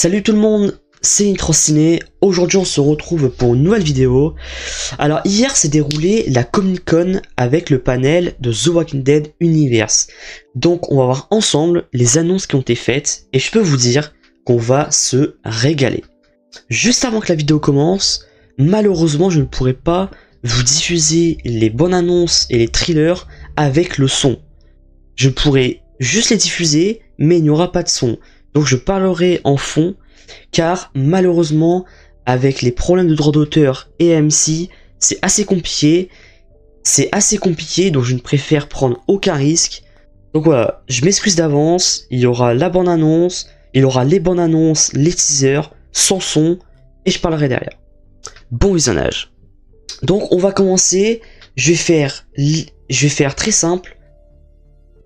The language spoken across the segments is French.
Salut tout le monde, c'est Nitrociné. Aujourd'hui on se retrouve pour une nouvelle vidéo. Alors hier s'est déroulé la Comic Con avec le panel de The Walking Dead Universe. Donc on va voir ensemble les annonces qui ont été faites et je peux vous dire qu'on va se régaler. Juste avant que la vidéo commence, malheureusement je ne pourrai pas vous diffuser les bonnes annonces et les trailers avec le son. Je pourrai juste les diffuser mais il n'y aura pas de son. Donc je parlerai en fond, car malheureusement, avec les problèmes de droit d'auteur et AMC, c'est assez compliqué. Donc je ne préfère prendre aucun risque. Donc voilà, je m'excuse d'avance, il y aura la bande-annonce, il y aura les bandes-annonces, les teasers, sans son, et je parlerai derrière. Bon visionnage. Donc on va commencer, je vais faire très simple.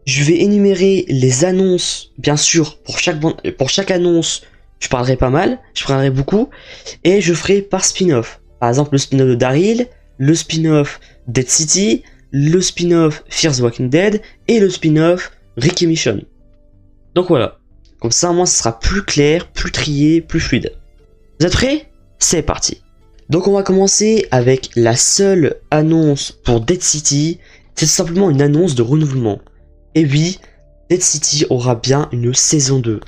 Je vais énumérer les annonces, bien sûr, pour chaque annonce, je parlerai pas mal, je parlerai beaucoup, et je ferai par spin-off. Par exemple, le spin-off de Daryl, le spin-off Dead City, le spin-off Fear the Walking Dead, et le spin-off Ricky Mission. Donc voilà, comme ça, moi, ce sera plus clair, plus trié, plus fluide. Vous êtes prêts? C'est parti. Donc on va commencer avec la seule annonce pour Dead City, c'est simplement une annonce de renouvellement. Et oui, Dead City aura bien une saison 2.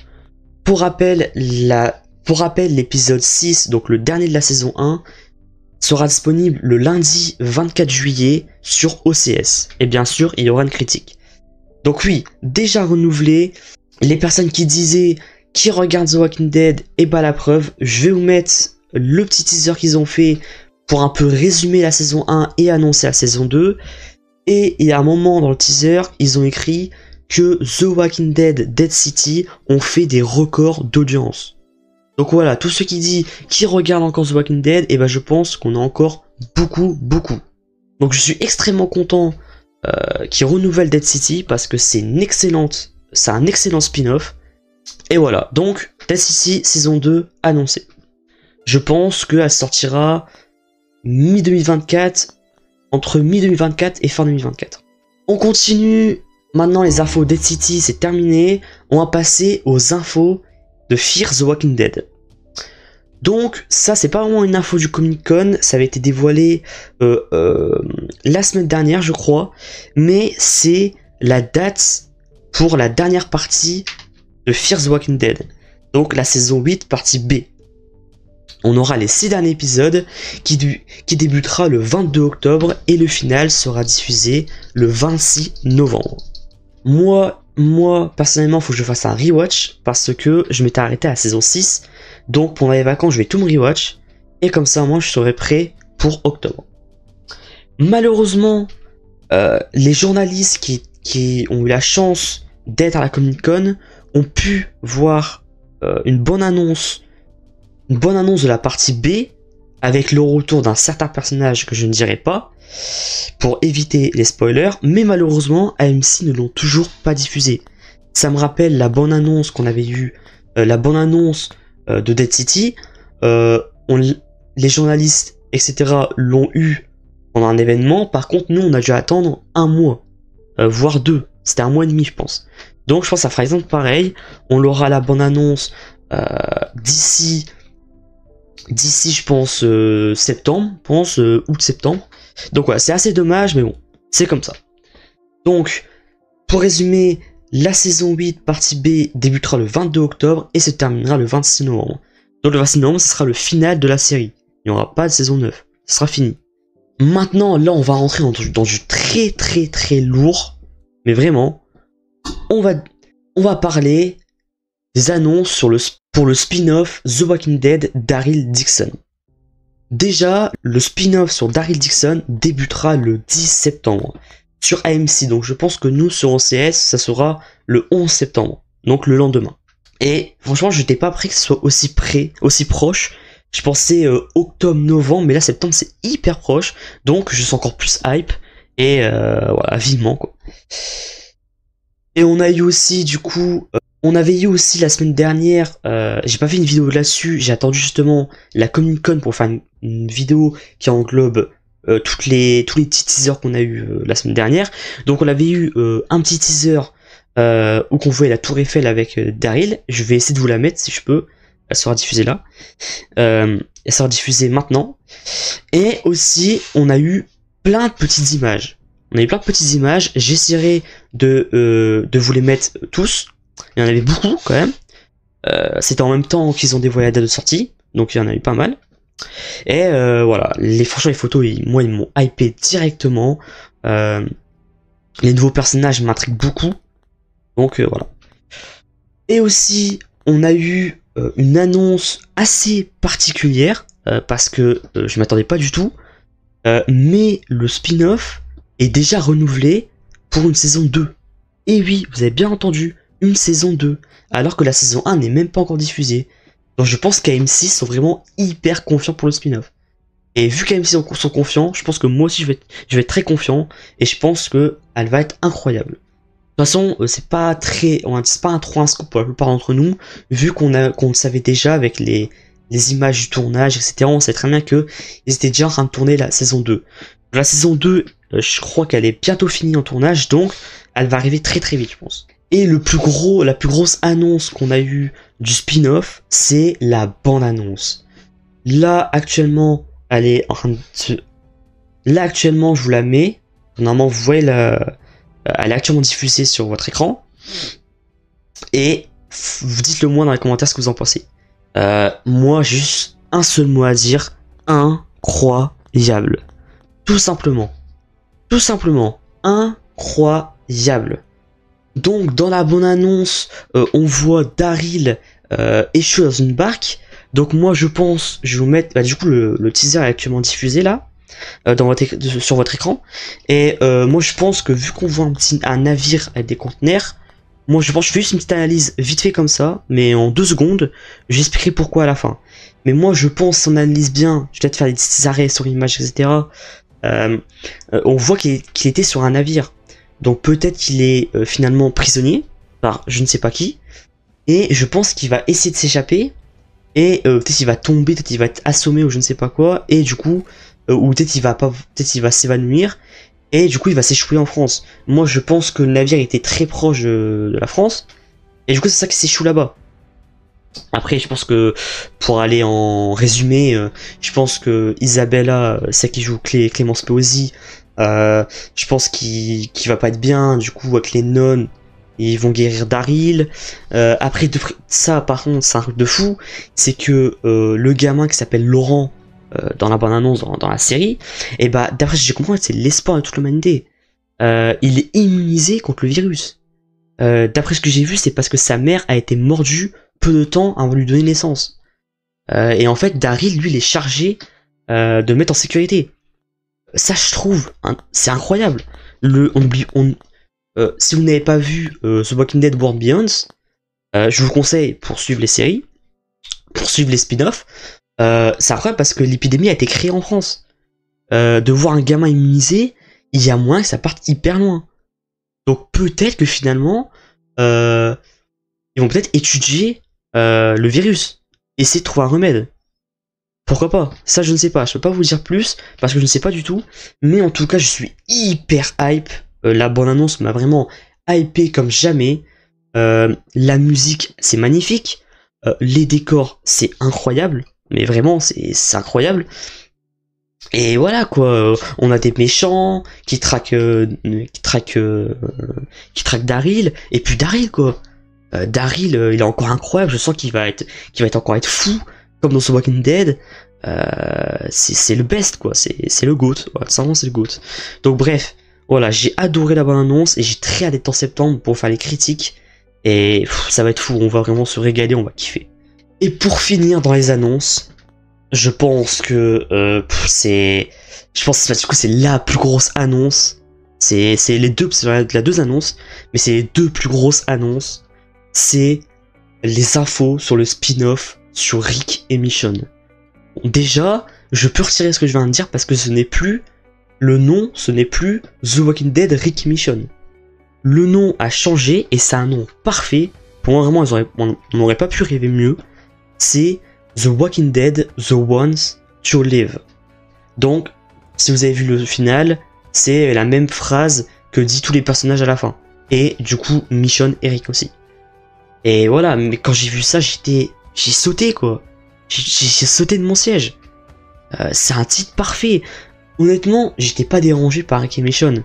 Pour rappel, l'épisode 6, donc le dernier de la saison 1, sera disponible le lundi 24 juillet sur OCS. Et bien sûr, il y aura une critique. Donc oui, déjà renouvelé. Les personnes qui disaient qui regardent The Walking Dead, et bah la preuve, je vais vous mettre le petit teaser qu'ils ont fait pour un peu résumer la saison 1 et annoncer la saison 2. Et il y a un moment dans le teaser, ils ont écrit que The Walking Dead, Dead City ont fait des records d'audience. Donc voilà, tous ceux qui disent qui regardent encore The Walking Dead, et ben je pense qu'on a encore beaucoup. Donc je suis extrêmement content qu'ils renouvellent Dead City parce que c'est un excellent spin-off. Et voilà, donc Dead City saison 2 annoncée. Je pense qu'elle sortira mi-2024. Entre mi-2024 et fin 2024. On continue. Maintenant les infos Dead City c'est terminé. On va passer aux infos de Fear the Walking Dead. Donc ça c'est pas vraiment une info du Comic Con. Ça avait été dévoilé la semaine dernière je crois. Mais c'est la date pour la dernière partie de Fear the Walking Dead. Donc la saison 8 partie B. On aura les 6 derniers épisodes qui débutera le 22 octobre et le final sera diffusé le 26 novembre. Moi personnellement, il faut que je fasse un rewatch parce que je m'étais arrêté à la saison 6. Donc pendant les vacances, je vais tout me rewatch et comme ça, moi, je serai prêt pour octobre. Malheureusement, les journalistes qui ont eu la chance d'être à la Comic Con ont pu voir une bonne annonce de la partie B, avec le retour d'un certain personnage que je ne dirai pas, pour éviter les spoilers, mais malheureusement, AMC ne l'ont toujours pas diffusé. Ça me rappelle la bonne annonce qu'on avait eue, la bonne annonce de Dead City, les journalistes, etc. l'ont eu pendant un événement, par contre, nous, on a dû attendre un mois, voire 2, c'était un mois et demi, je pense. Donc, je pense que ça fera exemple pareil, on aura la bonne annonce d'ici je pense septembre, août-septembre. Donc voilà, c'est assez dommage, mais bon, c'est comme ça. Donc, pour résumer, la saison 8 partie B débutera le 22 octobre et se terminera le 26 novembre. Donc le 26 novembre, ce sera le final de la série. Il n'y aura pas de saison 9, ce sera fini. Maintenant, là, on va rentrer dans du très lourd, mais vraiment, on va parler des annonces pour le spin-off The Walking Dead Daryl Dixon. Déjà, le spin-off sur Daryl Dixon débutera le 10 septembre sur AMC. Donc je pense que nous sur OCS, ça sera le 11 septembre, donc le lendemain. Et franchement, je n'étais pas prêt que ce soit aussi proche. Je pensais octobre-novembre, mais là septembre c'est hyper proche. Donc je suis encore plus hype. Et voilà, vivement quoi. Et on a eu aussi du coup... On avait eu aussi la semaine dernière, j'ai pas fait une vidéo là-dessus, j'ai attendu justement la Comic Con pour faire une vidéo qui englobe tous les petits teasers qu'on a eu la semaine dernière. Donc on avait eu un petit teaser où qu'on voyait la tour Eiffel avec Daryl, je vais essayer de vous la mettre si je peux, Elle sera diffusée là. Elle sera diffusée maintenant. Et aussi, on a eu plein de petites images. J'essaierai de vous les mettre tous. Il y en avait beaucoup quand même. C'était en même temps qu'ils ont dévoilé la date de sortie. Donc il y en a eu pas mal. Et voilà, franchement les photos, moi ils m'ont hypé directement. Les nouveaux personnages m'intriguent beaucoup. Donc voilà. Et aussi, on a eu une annonce assez particulière. Parce que je m'attendais pas du tout. Mais le spin-off est déjà renouvelé pour une saison 2. Et oui, vous avez bien entendu, une saison 2. Alors que la saison 1 n'est même pas encore diffusée. Donc je pense qu'AMC sont vraiment hyper confiants pour le spin-off. Et vu qu'AMC sont confiants, je pense que moi aussi je vais être très confiant. Et je pense que elle va être incroyable. De toute façon, c'est pas un trop un scoop pour la plupart d'entre nous. Vu qu'on le savait déjà avec les images du tournage, etc. On sait très bien que ils étaient déjà en train de tourner la saison 2. La saison 2, je crois qu'elle est bientôt finie en tournage, donc elle va arriver très très vite, je pense. Et la plus grosse annonce qu'on a eue du spin-off, c'est la bande-annonce. Là, actuellement, elle est en train de se... Là, actuellement, je vous la mets. Normalement, vous voyez elle est actuellement diffusée sur votre écran. Et vous dites-le moi dans les commentaires ce que vous en pensez. Moi, juste un seul mot à dire, incroyable. Tout simplement, incroyable. Donc, dans la bonne annonce, on voit Daryl échouer dans une barque. Donc, moi, je pense, je vais vous mettre, du coup, le teaser est actuellement diffusé là, sur votre écran. Et moi, je pense que vu qu'on voit un navire avec des conteneurs, moi je fais juste une petite analyse vite fait comme ça, mais en 2 secondes, j'expliquerai pourquoi à la fin. Mais moi je pense, si on analyse bien, je vais peut-être faire des petits arrêts sur l'image, etc. On voit qu'il était sur un navire. Donc peut-être qu'il est finalement prisonnier, par je ne sais pas qui. Et je pense qu'il va essayer de s'échapper. Et peut-être qu'il va tomber, peut-être qu'il va être assommé ou je ne sais pas quoi. Et du coup, ou peut-être qu'il va s'évanouir. Et du coup, il va s'échouer en France. Moi, je pense que le navire était très proche de la France. Et du coup, c'est ça qui s'échoue là-bas. Après, je pense que, pour aller en résumé, je pense que Isabella, celle qui joue Clémence Peauzy, je pense qu'il va pas être bien. Du coup, avec les nonnes, ils vont guérir Daryl. Après, ça, par contre, c'est un truc de fou. C'est que le gamin qui s'appelle Laurent, dans la bande-annonce, dans la série, et bah d'après ce que j'ai compris, c'est l'espoir de toute l'humanité. Il est immunisé contre le virus. D'après ce que j'ai vu, c'est parce que sa mère a été mordue peu de temps avant de lui donner naissance. Et en fait, Daryl, lui, il est chargé de le mettre en sécurité. Ça, je trouve, c'est incroyable. Si vous n'avez pas vu The Walking Dead World Beyond, je vous conseille, pour suivre les séries, pour suivre les spin-offs, c'est incroyable parce que l'épidémie a été créée en France. De voir un gamin immunisé, il y a moins que ça parte hyper loin. Donc peut-être que finalement, ils vont peut-être étudier le virus, essayer de trouver un remède. Pourquoi pas? Ça, je ne sais pas. Je peux pas vous dire plus parce que je ne sais pas du tout. Mais en tout cas, je suis hyper hype. La bande-annonce m'a vraiment hypé comme jamais. La musique, c'est magnifique. Les décors, c'est incroyable. Mais vraiment, c'est incroyable. Et voilà quoi. On a des méchants qui traquent Daryl. Et puis Daryl quoi. Daryl, il est encore incroyable. Je sens qu'il va encore être fou. Comme dans The Walking Dead, c'est le best quoi, c'est le GOAT, voilà, c'est le GOAT. Donc bref, voilà, j'ai adoré la bonne annonce et j'ai très hâte d'être en septembre pour faire les critiques. Et ça va être fou, on va vraiment se régaler, on va kiffer. Et pour finir dans les annonces, je pense que c'est la plus grosse annonce. C'est les deux, c'est la deux annonces, mais c'est les deux plus grosses annonces. C'est les infos sur le spin-off sur Rick et Michonne. Déjà, je peux retirer ce que je viens de dire parce que ce n'est plus The Walking Dead Rick et Michonne. Le nom a changé et c'est un nom parfait. Pour moi, vraiment, on n'aurait pas pu rêver mieux. C'est The Walking Dead, The Ones to Live. Donc, si vous avez vu le final, c'est la même phrase que dit tous les personnages à la fin. Et du coup, Michonne et Rick aussi. Et voilà, mais quand j'ai vu ça, j'étais j'ai sauté quoi. J'ai sauté de mon siège. C'est un titre parfait. Honnêtement, j'étais pas dérangé par Rick et Michonne.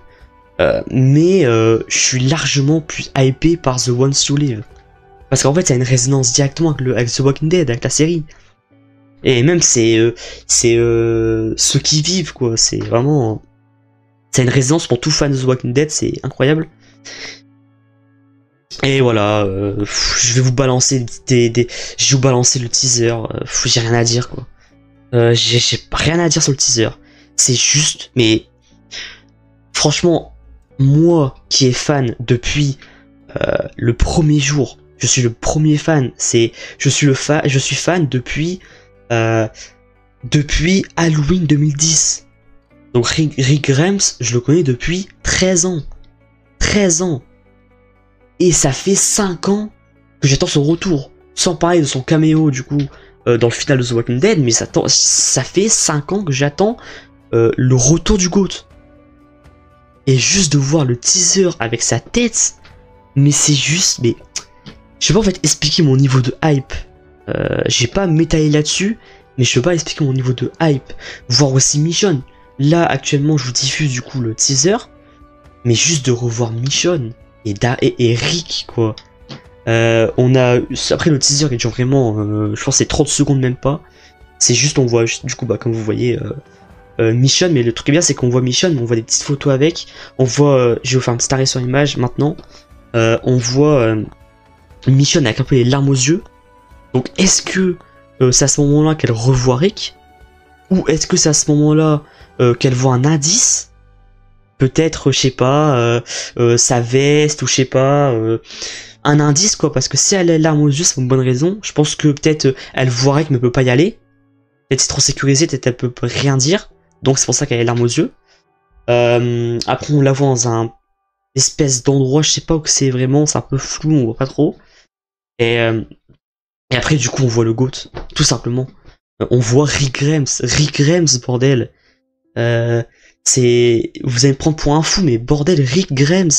Mais je suis largement plus hypé par The Ones Who Live. Parce qu'en fait, ça a une résonance directement avec The Walking Dead, avec la série. Et même, c'est ceux qui vivent, quoi. C'est vraiment... C'est une résonance pour tout fan de The Walking Dead, c'est incroyable. Et voilà, je vais vous balancer je vais vous balancer le teaser. J'ai rien à dire, quoi. J'ai rien à dire sur le teaser. C'est juste, mais... Franchement, moi qui est fan depuis le premier jour, je suis le premier fan. Je suis fan depuis Halloween 2010. Donc Rick Grimes, je le connais depuis 13 ans. 13 ans. Et ça fait 5 ans que j'attends son retour. Sans parler de son caméo du coup dans le final de The Walking Dead, mais ça fait 5 ans que j'attends le retour du GOAT. Et juste de voir le teaser avec sa tête, mais c'est juste, mais je peux pas en fait expliquer mon niveau de hype. J'ai pas m'étaler là-dessus, mais je peux pas expliquer mon niveau de hype. Voir aussi Michonne. Là actuellement je vous diffuse du coup le teaser, mais juste de revoir Michonne et Rick quoi. On a après le teaser qui dure vraiment, je pense c'est 30 secondes même pas. C'est juste on voit du coup comme vous voyez. Michonne, mais le truc est bien c'est qu'on voit Michonne, mais on voit des petites photos avec, on voit, je vais vous faire un petit arrêt sur l'image maintenant, on voit Michonne avec un peu les larmes aux yeux, donc est-ce que c'est à ce moment là qu'elle revoit Rick, ou est-ce que c'est à ce moment là qu'elle voit un indice, peut-être je sais pas, sa veste ou je sais pas, un indice quoi, parce que si elle a les larmes aux yeux c'est pour une bonne raison, je pense que peut-être elle voit Rick mais peut pas y aller, peut-être c'est trop sécurisé, peut-être elle peut rien dire. Donc c'est pour ça qu'elle a les larmes aux yeux. Après on la voit dans un espèce d'endroit, je sais pas où c'est vraiment, c'est un peu flou, on voit pas trop. Et après du coup on voit le GOAT, tout simplement. On voit Rick Grimes bordel. Vous allez me prendre pour un fou, mais bordel Rick Grimes,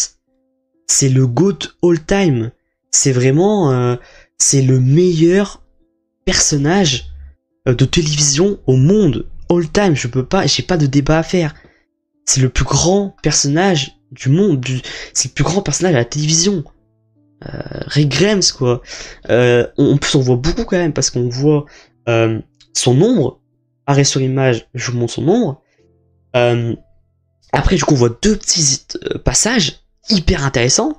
c'est le GOAT all time. C'est vraiment, c'est le meilleur personnage de télévision au monde. All time, j'ai pas de débat à faire. C'est le plus grand personnage du monde, c'est le plus grand personnage à la télévision. Rick Grimes quoi. On voit beaucoup quand même parce qu'on voit son ombre. Arrêt sur image, je vous montre son ombre. Après du coup on voit deux petits passages hyper intéressants.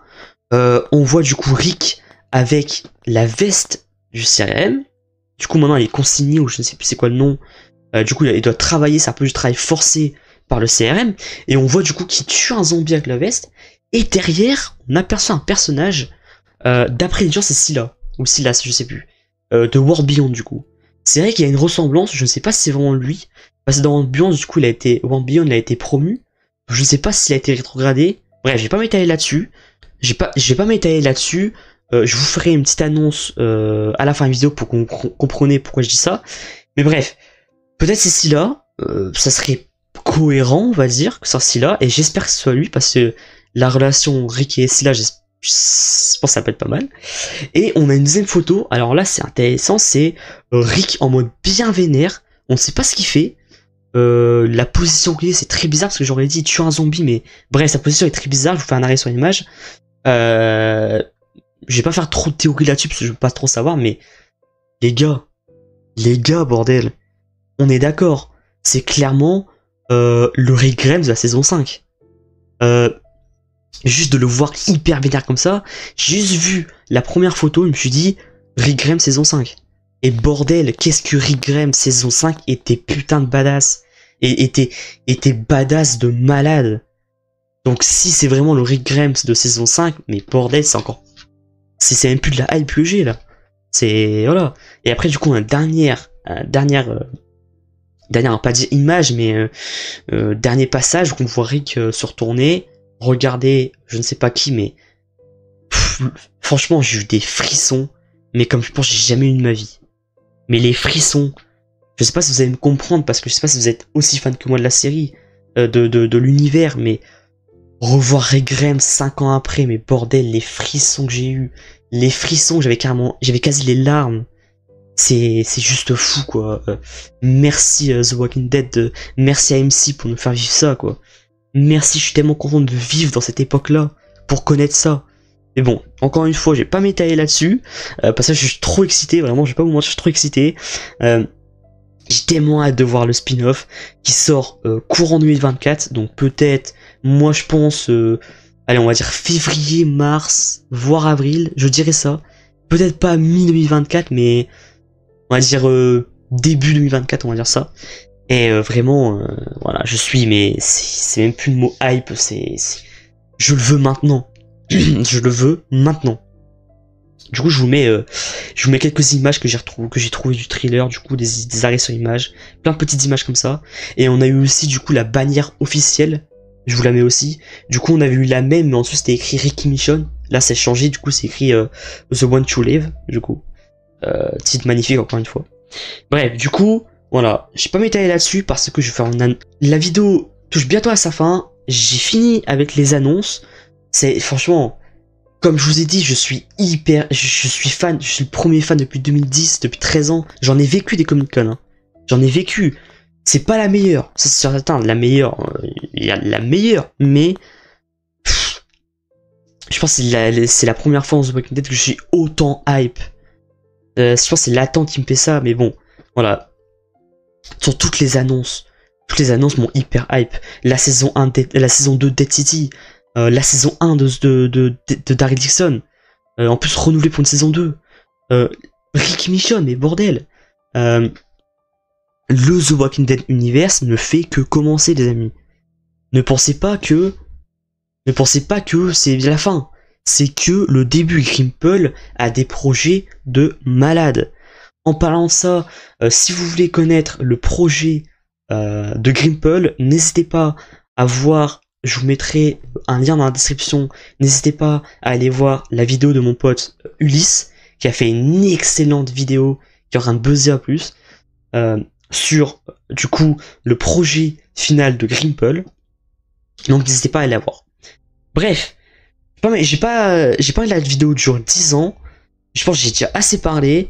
On voit du coup Rick avec la veste du CRM. Du coup maintenant il est consigné ou je ne sais plus c'est quoi le nom. Du coup il doit travailler, c'est un peu du travail forcé par le CRM, et on voit du coup qu'il tue un zombie avec la veste, et derrière on aperçoit un personnage, d'après les gens c'est Scylla, ou Silas je sais plus, de World Beyond du coup. C'est vrai qu'il y a une ressemblance, je ne sais pas si c'est vraiment lui, parce que dans World Beyond du coup World Beyond a été promu, je ne sais pas s'il a été rétrogradé, bref je vais pas m'étaler là-dessus, je vais pas m'étaler là-dessus, je vous ferai une petite annonce à la fin de la vidéo pour que vous compreniez pourquoi je dis ça, mais bref. Peut-être c'est Scylla, ça serait cohérent, on va dire, que c'est Scylla, et j'espère que ce soit lui, parce que la relation Rick et Scylla, je pense que ça peut être pas mal. Et on a une deuxième photo, alors là c'est intéressant, c'est Rick en mode bien vénère, on ne sait pas ce qu'il fait, la position qu'il est, c'est très bizarre, parce que j'aurais dit tuer un zombie, mais bref, sa position est très bizarre, je vous fais un arrêt sur l'image. Je vais pas faire trop de théories là-dessus, parce que je veux pas trop savoir, mais les gars, bordel, on est d'accord, c'est clairement le Rick Grimes de la saison 5. Juste de le voir hyper vénère comme ça, j'ai juste vu la première photo, je me suis dit Rick Grimes saison 5. Et bordel, qu'est-ce que Rick Grimes saison 5 était putain de badass. Et était badass de malade. Donc si c'est vraiment le Rick Grimes de saison 5, mais bordel, c'est encore... C'est même plus de la hype que j'ai là. C'est... Voilà. Et après du coup, on a dernière, pas dire image, mais dernier passage où on voit Rick se retourner, regarder je ne sais pas qui, mais franchement j'ai eu des frissons, mais comme je pense que j'ai jamais eu de ma vie. Mais les frissons, je sais pas si vous allez me comprendre, parce que je sais pas si vous êtes aussi fan que moi de la série, de l'univers, mais revoir Rick Grimes 5 ans après, mais bordel, les frissons que j'ai eu, les frissons, j'avais quasi les larmes. c'est juste fou, quoi. Merci The Walking Dead, merci à MC pour nous faire vivre ça, quoi. Merci, je suis tellement content de vivre dans cette époque-là, pour connaître ça. Mais bon, encore une fois, j'ai pas m'étaler là-dessus, parce que je suis trop excité, vraiment, je vais pas vous mentir, je suis trop excité. J'ai tellement hâte de voir le spin-off qui sort courant 2024, donc peut-être, moi je pense, allez, on va dire février, mars, voire avril, je dirais ça. Peut-être pas mi-2024, mais on va dire début 2024, on va dire ça. Et vraiment, voilà, je suis, mais c'est même plus le mot hype, je le veux maintenant. Je le veux maintenant. Du coup, je vous mets quelques images que j'ai trouvé du thriller, du coup, des arrêts sur images, plein de petites images comme ça. Et on a eu aussi, du coup, la bannière officielle. Je vous la mets aussi. Du coup, on avait eu la même, mais en dessous, c'était écrit Ricky Mission. Là, c'est changé, du coup, c'est écrit The One to Live, du coup. Titre magnifique, encore une fois. Bref, du coup, voilà. Je vais pas m'étaler là-dessus parce que je vais faire la vidéo touche bientôt à sa fin. J'ai fini avec les annonces. C'est, franchement, comme je vous ai dit, je suis fan, je suis le premier fan depuis 2010, depuis 13 ans. J'en ai vécu des Comic-Con, hein. J'en ai vécu. C'est pas la meilleure, ça c'est certain, la meilleure, il y a la meilleure, mais je pense que c'est la première fois en The Walking Dead que je suis autant hype. Je pense que c'est l'attente qui me fait ça, mais bon, voilà. Sur toutes les annonces m'ont hyper hype. La saison 2 de Dead City, la saison 1 de Daryl Dixon, en plus renouvelée pour une saison 2. Ricky Mission, mais bordel. Le The Walking Dead Universe ne fait que commencer, les amis. Ne pensez pas que c'est la fin. C'est que le début. Grimple a des projets de malade. En parlant de ça, si vous voulez connaître le projet de Grimple, n'hésitez pas à voir, je vous mettrai un lien dans la description, n'hésitez pas à aller voir la vidéo de mon pote Ulysse, qui a fait une excellente vidéo, qui est en train de buzzer à plus, sur, du coup, le projet final de Grimple. Donc n'hésitez pas à aller la voir. Bref, j'ai pas la vidéo dure 10 ans, je pense que j'ai déjà assez parlé.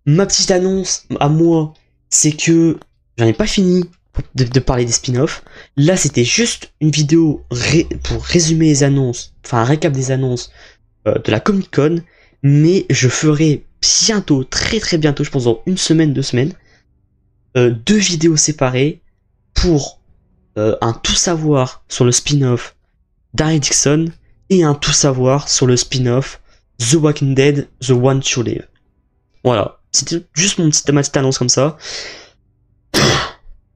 Ma petite annonce à moi, c'est que j'en ai pas fini de parler des spin-offs. Là, c'était juste une vidéo pour résumer les annonces, enfin un récap des annonces de la Comic-Con. Mais je ferai bientôt, très très bientôt, je pense dans une semaine, 2 semaines, 2 vidéos séparées pour un tout savoir sur le spin-off Daryl Dixon et un tout savoir sur le spin-off The Walking Dead, The One to Live. Voilà, c'était juste ma petite annonce comme ça.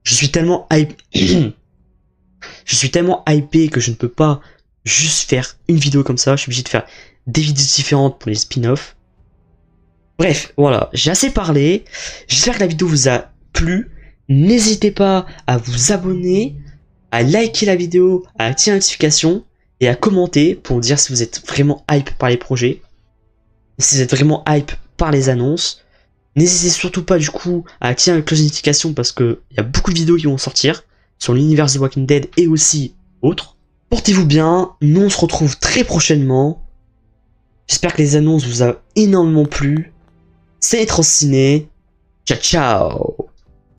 Je suis tellement hype. Je suis tellement hypé que je ne peux pas juste faire une vidéo comme ça. Je suis obligé de faire des vidéos différentes pour les spin-offs. Bref, voilà, j'ai assez parlé. J'espère que la vidéo vous a plu. N'hésitez pas à vous abonner, à liker la vidéo, à activer la notification et à commenter pour dire si vous êtes vraiment hype par les projets. Si vous êtes vraiment hype par les annonces. N'hésitez surtout pas du coup à activer la cloche de notification parce que il y a beaucoup de vidéos qui vont sortir sur l'univers The Walking Dead et aussi autres. Portez-vous bien, nous on se retrouve très prochainement. J'espère que les annonces vous ont énormément plu. C'est Ciné. Ciao ciao.